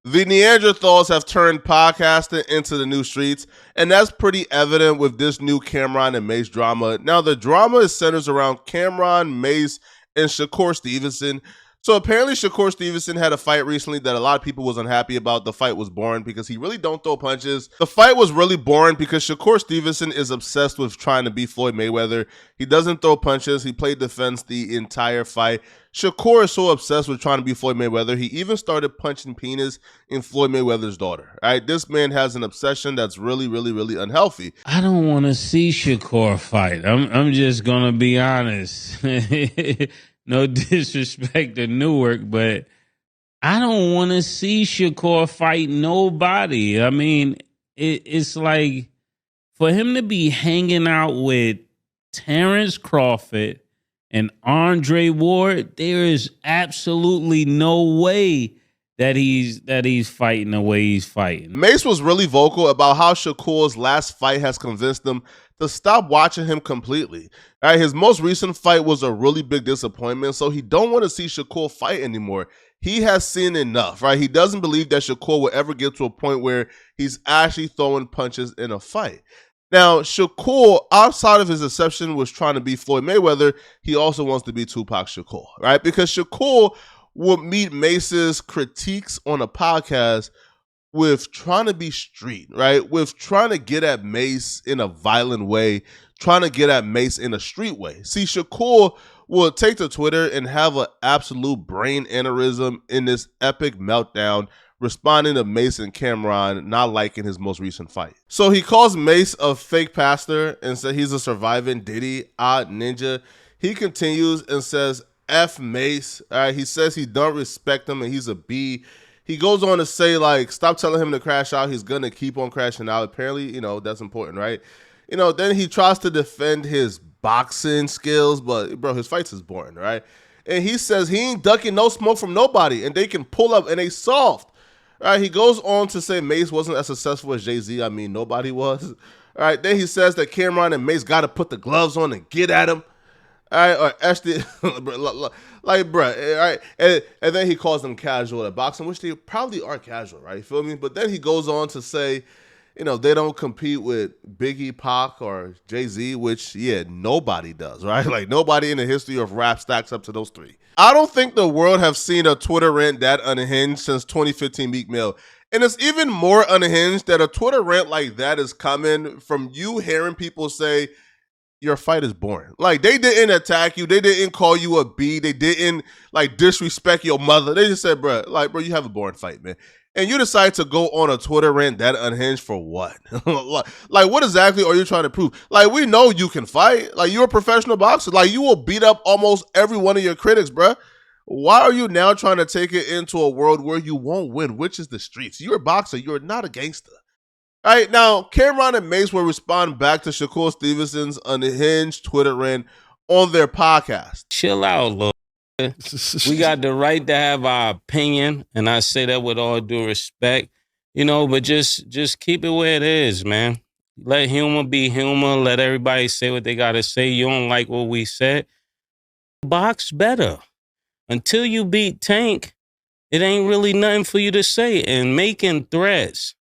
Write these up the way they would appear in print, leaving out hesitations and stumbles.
The Neanderthals have turned podcasting into the new streets, and that's pretty evident with this new Camron and Mase drama. Now, the drama is centers around Camron, Mase, and Shakur Stevenson. So apparently, Shakur Stevenson had a fight recently that a lot of people was unhappy about. The fight was boring because he really don't throw punches. The fight was really boring because Shakur Stevenson is obsessed with trying to be Floyd Mayweather. He doesn't throw punches. He played defense the entire fight. Shakur is so obsessed with trying to be Floyd Mayweather, he even started punching penis in Floyd Mayweather's daughter. All right, this man has an obsession that's really, really, really unhealthy. I don't want to see Shakur fight. I'm just gonna be honest. No disrespect to Newark, but I don't want to see Shakur fight nobody. I mean, it's like for him to be hanging out with Terrence Crawford and Andre Ward, there is absolutely no way that he's fighting the way he's fighting. Mase was really vocal about how Shakur's last fight has convinced him to stop watching him completely. All right, his most recent fight was a really big disappointment, so he don't want to see Shakur fight anymore. He has seen enough, right? He doesn't believe that Shakur will ever get to a point where he's actually throwing punches in a fight. Now, Shakur, outside of his exception, was trying to be Floyd Mayweather. He also wants to be Tupac Shakur, right? Because Shakur would meet Mace's critiques on a podcast with trying to be street, right? With trying to get at Mase in a violent way, trying to get at Mase in a street way. See, Shakur will take to Twitter and have an absolute brain aneurysm in this epic meltdown, responding to Mase and Camron not liking his most recent fight. So he calls Mase a fake pastor and said he's a surviving Diddy, odd ninja. He continues and says, F Mase. All right, he says he don't respect him and he's a B. He goes on to say, like, stop telling him to crash out. He's going to keep on crashing out. Apparently, that's important, right? Then he tries to defend his boxing skills, but, bro, his fights is boring, right? And he says he ain't ducking no smoke from nobody, and they can pull up, and they soft. All right, he goes on to say Mase wasn't as successful as Jay-Z. I mean, nobody was. All right, then he says that Camron and Mase got to put the gloves on and get at him. All right, or Ashton, like, bro, all right, and then he calls them casual at boxing, which they probably are casual, right? You feel me? But then he goes on to say, they don't compete with Biggie, Pac, or Jay-Z, which, yeah, nobody does, right? Like, nobody in the history of rap stacks up to those three. I don't think the world have seen a Twitter rant that unhinged since 2015 Meek Mill. And it's even more unhinged that a Twitter rant like that is coming from you hearing people say, your fight is boring. Like, they didn't attack you. They didn't call you a B. They didn't, like, disrespect your mother. They just said, bro, you have a boring fight, man. And you decide to go on a Twitter rant that unhinged for what? Like, what exactly are you trying to prove? Like, we know you can fight. Like, you're a professional boxer. Like, you will beat up almost every one of your critics, bro. Why are you now trying to take it into a world where you won't win, which is the streets? You're a boxer. You're not a gangster. All right, now, Camron and Mase will respond back to Shakur Stevenson's unhinged Twitter rant on their podcast. Chill out, Lord. We got the right to have our opinion, and I say that with all due respect, but just keep it where it is, man. Let humor be humor. Let everybody say what they got to say. You don't like what we said, box better. Until you beat Tank, it ain't really nothing for you to say. And making threats,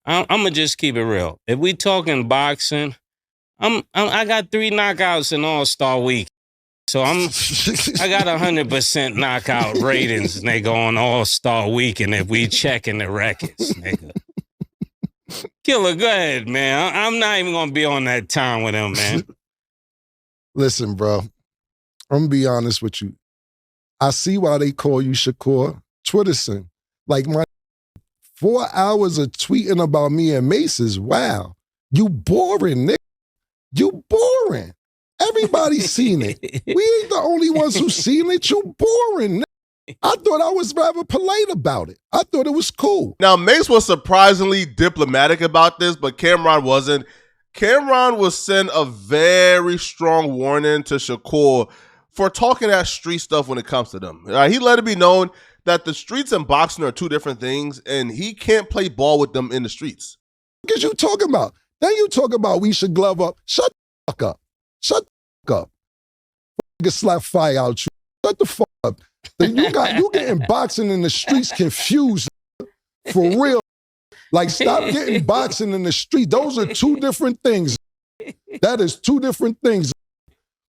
I'm gonna just keep it real. If we talking boxing, I got 3 knockouts in All-Star Week, so I got 100% knockout ratings, nigga, on All-Star Weekend. If we checking the records, nigga. Killer, go ahead, man. I'm not even gonna be on that time with him, man. Listen, bro, I'm gonna be honest with you. I see why they call you Shakur Twitterson. Like, my 4 hours of tweeting about me and Mase is wow. You boring, nigga. You boring. Everybody's seen it. We ain't the only ones who seen it. You boring, nigga. I thought I was rather polite about it. I thought it was cool. Now, Mase was surprisingly diplomatic about this, but Camron wasn't. Camron will send a very strong warning to Shakur for talking that street stuff when it comes to them. He let it be known that the streets and boxing are two different things, and he can't play ball with them in the streets. What you talking about? Then you talk about we should glove up. Shut the fuck up. Shut the fuck up. Nigga slap fire out you. Shut the fuck up. You getting boxing in the streets confused. For real. Like, stop getting boxing in the street. Those are two different things. That is two different things.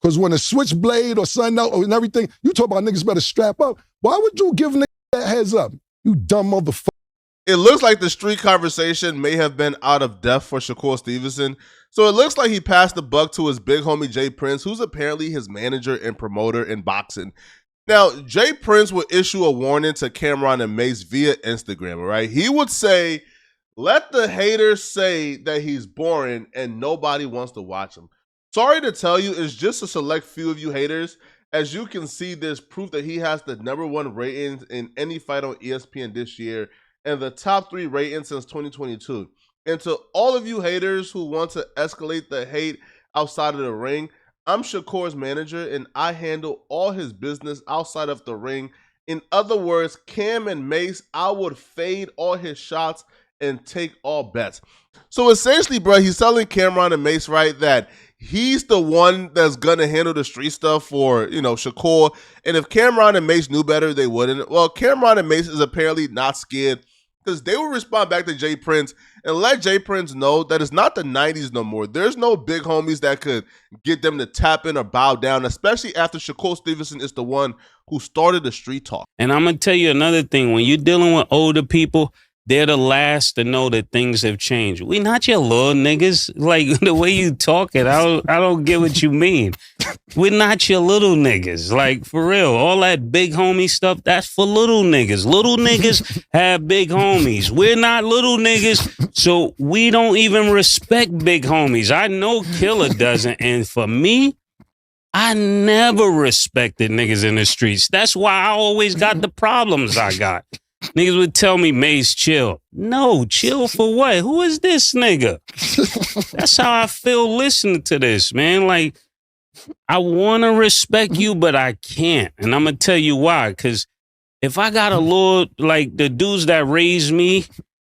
Because when a switchblade or something out and everything, you talk about niggas better strap up. Why would you give niggas that heads up? You dumb motherfucker. It looks like the street conversation may have been out of depth for Shakur Stevenson. So it looks like he passed the buck to his big homie Jay Prince, who's apparently his manager and promoter in boxing. Now, Jay Prince would issue a warning to Camron and Mase via Instagram, right? He would say, let the haters say that he's boring and nobody wants to watch him. Sorry to tell you, it's just a select few of you haters. As you can see, there's proof that he has the #1 ratings in any fight on ESPN this year and the top 3 ratings since 2022. And to all of you haters who want to escalate the hate outside of the ring, I'm Shakur's manager and I handle all his business outside of the ring. In other words, Cam and Mase, I would fade all his shots and take all bets. So essentially, bro, he's telling Camron and Mase, right, that he's the one that's going to handle the street stuff for, Shakur. And if Camron and Mase knew better, they wouldn't. Well, Camron and Mase is apparently not scared because they will respond back to Jay Prince and let Jay Prince know that it's not the 90s no more. There's no big homies that could get them to tap in or bow down, especially after Shakur Stevenson is the one who started the street talk. And I'm going to tell you another thing. When you're dealing with older people, they're the last to know that things have changed. We not your little niggas. Like, the way you talking, I don't get what you mean. We're not your little niggas. Like, for real. All that big homie stuff, that's for little niggas. Little niggas have big homies. We're not little niggas, so we don't even respect big homies. I know Killer doesn't, and for me, I never respected niggas in the streets. That's why I always got the problems I got. Niggas would tell me, Mase, chill. No, chill for what? Who is this nigga? That's how I feel listening to this, man. Like, I want to respect you, but I can't. And I'm going to tell you why. Because if I got a little, like the dudes that raised me,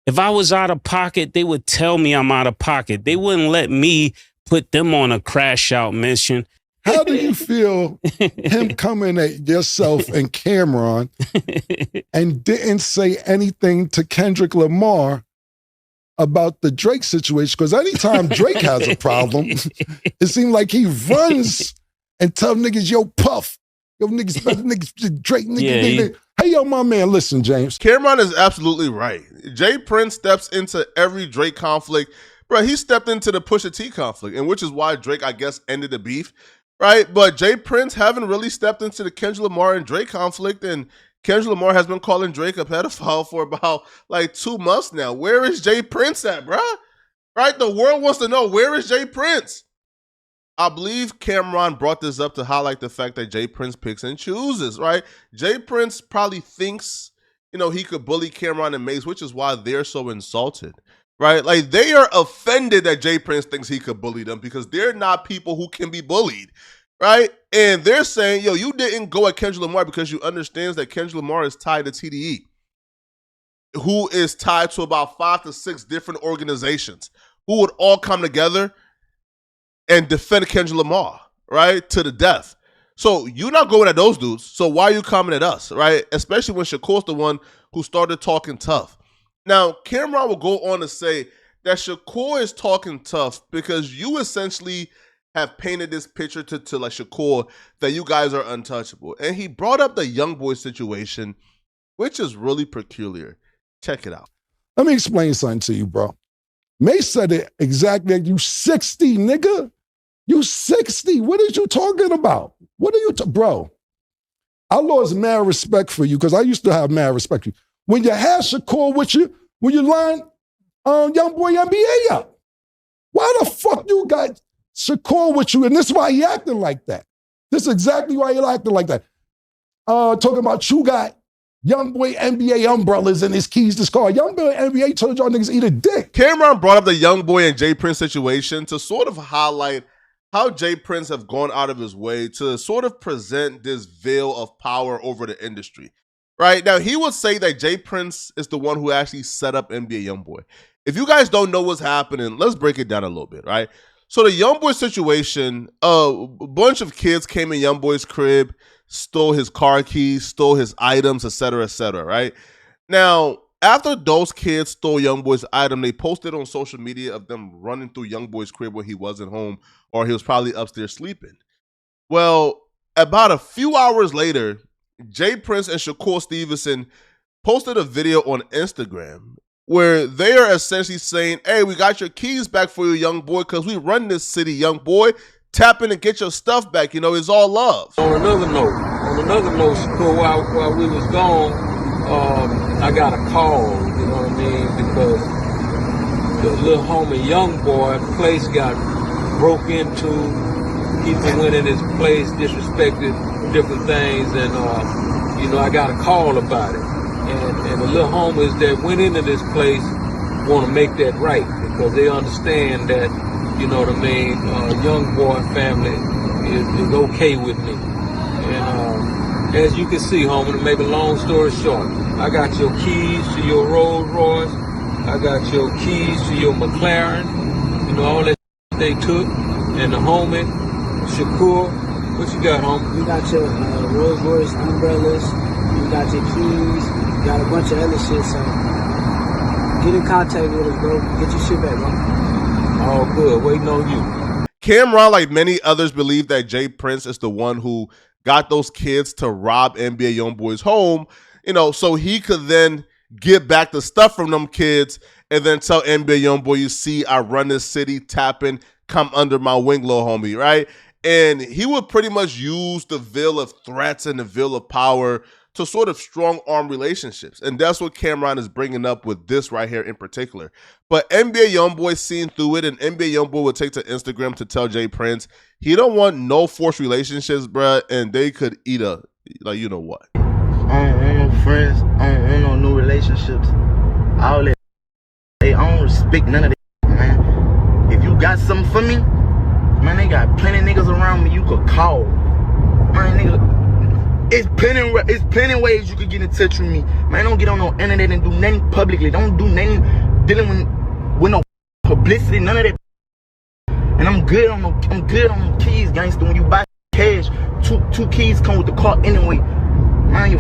if I was out of pocket, they would tell me I'm out of pocket. They wouldn't let me put them on a crash out mission. How do you feel him coming at yourself and Camron and didn't say anything to Kendrick Lamar about the Drake situation? Because anytime Drake has a problem, it seems like he runs and tell niggas, yo, Puff, yo, niggas, Drake, nigga. Hey, yo, my man, listen, James. Camron is absolutely right. Jay Prince steps into every Drake conflict. Bro, he stepped into the Pusha T conflict, and which is why Drake, I guess, ended the beef. Right, but Jay Prince haven't really stepped into the Kendrick Lamar and Drake conflict, and Kendrick Lamar has been calling Drake a pedophile for about 2 months now. Where is Jay Prince at, bruh? Right, the world wants to know, where is Jay Prince? I believe Camron brought this up to highlight the fact that Jay Prince picks and chooses, right? Jay Prince probably thinks, he could bully Camron and Mase, which is why they're so insulted. Right? Like, they are offended that Jay Prince thinks he could bully them because they're not people who can be bullied. Right? And they're saying, yo, you didn't go at Kendrick Lamar because you understand that Kendrick Lamar is tied to TDE, who is tied to about 5 to 6 different organizations who would all come together and defend Kendrick Lamar, right? To the death. So you're not going at those dudes. So why are you coming at us? Right? Especially when Shakur's the one who started talking tough. Now, Camron will go on to say that Shakur is talking tough because you essentially have painted this picture to Shakur that you guys are untouchable. And he brought up the young boy situation, which is really peculiar. Check it out. Let me explain something to you, bro. Mase said it exactly. You 60, nigga. You 60. What are you talking about? What are you, bro? I lost mad respect for you because I used to have mad respect for you. When you have Shakur with you, when you line Young Boy NBA up, why the fuck you got Shakur with you? And this is why he acting like that. This is exactly why he acting like that. Talking about you got Young Boy NBA umbrellas and his keys to his car. Young Boy NBA told y'all niggas eat a dick. Camron brought up the Young Boy and Jay Prince situation to sort of highlight how Jay Prince have gone out of his way to sort of present this veil of power over the industry. Right? Now, he would say that Jay Prince is the one who actually set up NBA Youngboy. If you guys don't know what's happening, let's break it down a little bit, right? So the Youngboy situation, a bunch of kids came in Youngboy's crib, stole his car keys, stole his items, et cetera, right? Now, after those kids stole YoungBoy's item, they posted on social media of them running through YoungBoy's crib where he wasn't home, or he was probably upstairs sleeping. Well, about a few hours later, Jay Prince and Shakur Stevenson posted a video on Instagram where they are essentially saying, hey, we got your keys back for you, young boy, because we run this city, young boy. Tap in and get your stuff back. You know, it's all love. On another note, Shakur, while we was gone, I got a call, you know what I mean, because the little homie young boy place got broke into. People went in his place, disrespected different things, and you know, I got a call about it. And the little homies that went into this place want to make that right, because they understand that, you know what I mean, young boy family is okay with me. And as you can see, homie, to make a long story short, I got your keys to your Rolls Royce, I got your keys to your McLaren, you know, all that they took, and the homie, Shakur, what you got, homie? You got your Rolls Royce umbrellas, you got your keys, you got a bunch of other shit, so get in contact with us, bro. Get your shit back, bro. All good, waiting on you. Camron, like many others, believe that Jay Prince is the one who got those kids to rob NBA YoungBoy's home, you know, so he could then get back the stuff from them kids and then tell NBA YoungBoy, you see, I run this city, tapping, come under my wing, little homie, right? And he would pretty much use the veil of threats and the veil of power to sort of strong arm relationships. And that's what Camron is bringing up with this right here in particular. But NBA YoungBoy seen through it, and NBA YoungBoy would take to Instagram to tell Jay Prince he don't want no forced relationships, bruh, and they could eat a, like, you know what. I don't want no friends. I don't want no new relationships. All that. Hey, I don't respect none of that, man. If you got something for me, man, they got plenty of niggas around me you could call. Man, nigga, it's plenty ways you could get in touch with me. Man, don't get on no internet and do nothing publicly. Don't do nothing dealing with no publicity, none of that. And I'm good on the keys, gangster. When you buy cash, two keys come with the car anyway. Man, you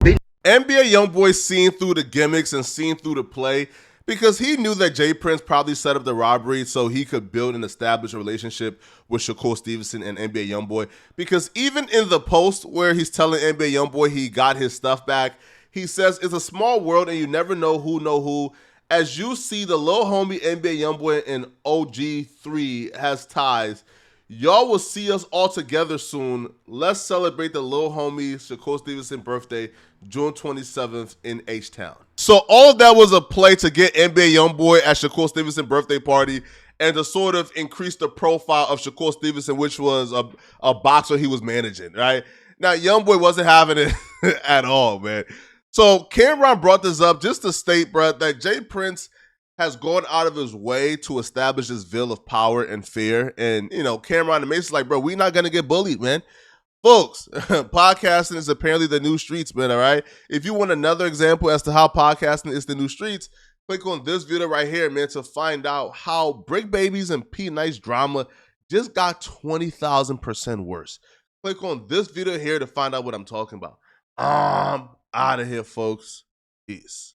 bitch. NBA YoungBoy seen through the gimmicks and seen through the play because he knew that Jay Prince probably set up the robbery so he could build and establish a relationship with Shakur Stevenson and NBA YoungBoy. Because even in the post where he's telling NBA YoungBoy he got his stuff back, he says it's a small world and you never know who. As you see, the little homie NBA YoungBoy and OG3 has ties. Y'all will see us all together soon. Let's celebrate the little homie Shakur Stevenson birthday, June 27th in H-Town. So all of that was a play to get NBA YoungBoy at Shakur Stevenson birthday party and to sort of increase the profile of Shakur Stevenson, which was a boxer he was managing, right? Now, YoungBoy wasn't having it at all, man. So Camron brought this up just to state, bro, that Jay Prince has gone out of his way to establish this veil of power and fear. And, you know, Camron and Mase is like, bro, we're not going to get bullied, man. Folks, podcasting is apparently the new streets, man, all right? If you want another example as to how podcasting is the new streets, click on this video right here, man, to find out how Brick Babies and P. Nice drama just got 20,000% worse. Click on this video here to find out what I'm talking about. Out of here, folks. Peace.